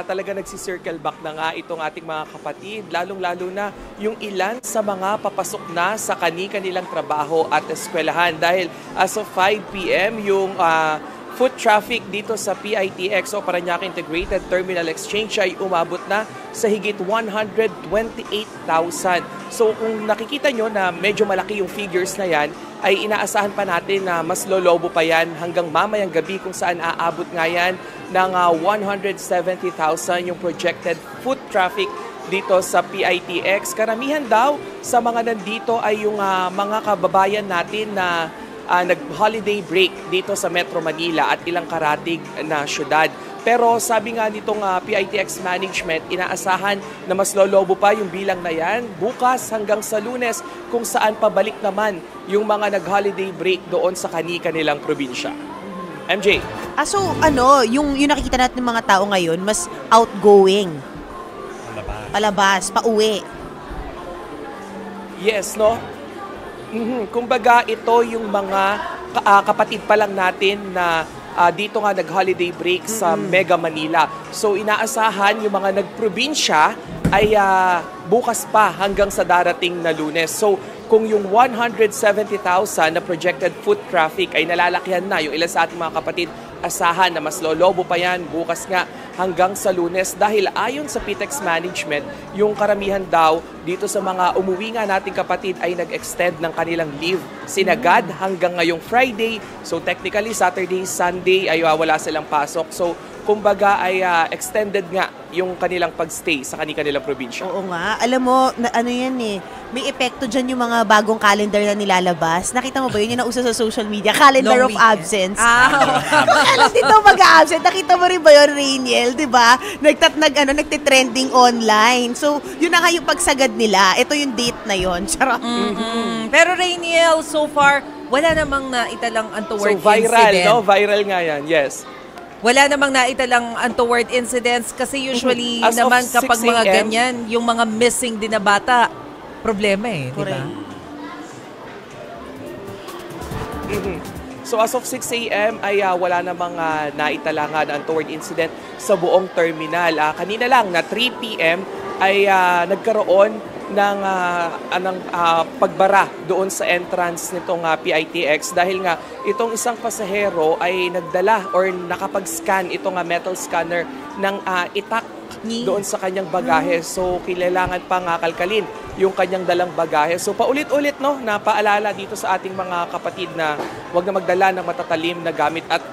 talaga nagsisircle back na nga itong ating mga kapatid, lalong-lalo na yung ilan sa mga papasok na sa kanilang trabaho at eskwelahan. Dahil as of 5 p.m. yung foot traffic dito sa PITX o Parañaque Integrated Terminal Exchange ay umabot na sa higit 128,000. So kung nakikita nyo na medyo malaki yung figures na yan, ay inaasahan pa natin na mas lolobo pa yan hanggang mamayang gabi kung saan aabot nga yan ng 170,000 yung projected foot traffic dito sa PITX. Karamihan daw sa mga nandito ay yung mga kababayan natin na nag-holiday break dito sa Metro Manila at ilang karatig na syudad. Pero sabi nga nitong PITX management, inaasahan na mas lolobo pa yung bilang na yan bukas hanggang sa Lunes kung saan pabalik naman yung mga nag-holiday break doon sa kanilang probinsya. MJ? So yung nakikita natin ng mga tao ngayon, mas outgoing. Palabas, pauwi. Yes, no? Kumbaga ito yung mga kapatid pa lang natin na dito nga nag-holiday break sa Mega Manila. So inaasahan yung mga nagprobinsya ay bukas pa hanggang sa darating na Lunes. So kung yung 170,000 na projected foot traffic ay nalalakihan na yung ilan sa ating mga kapatid, asahan na mas lolobo pa yan bukas nga hanggang sa Lunes dahil ayon sa PITX management, yung karamihan daw dito sa mga umuwi nga nating kapatid ay nag-extend ng kanilang leave sinagad hanggang ngayong Friday. So technically Saturday, Sunday ay wala silang pasok. So kumbaga ay extended nga yung kanilang pagstay sa kanilang probinsya. Oo nga. Alam mo, may epekto dyan yung mga bagong calendar na nilalabas. Nakita mo ba yun yung nauso sa social media? Calendar of absence. Alam dito mag-absent. Nakita mo rin ba yun, Rainiel? Diba? Nagtitrending online. So, yun na nga yung pagsagad nila. Ito yung date na yun. Charot. Pero Rainiel, so far, wala namang naitalang untoward viral, incident. no? Viral nga yan, yes. Wala namang naitalang untoward incidents kasi usually As naman of kapag 6 mga a.m. ganyan, yung mga missing din na bata, problema di ba? So as of 6 a.m. ay wala namang naitalangan na untoward incident sa buong terminal. Kanina lang na 3 p.m. ay nagkaroon ng pagbara doon sa entrance nitong PITX dahil nga itong isang pasahero ay nagdala or nakapag-scan itong metal scanner ng itak doon sa kanyang bagahe. So kailangan pang kalkalin yung kanyang dalang bagahe. So paulit-ulit na paalala dito sa ating mga kapatid na huwag na magdala ng matatalim na gamit. At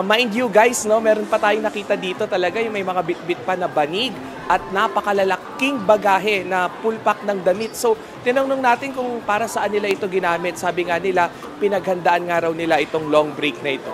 mind you guys, meron pa tayong nakita dito talaga yung may mga bit-bit pa na banig at napakalalaking bagahe na full pack ng damit. So tinanong natin kung para saan nila ito ginamit. Sabi nga nila, pinaghandaan nga raw nila itong long break na ito.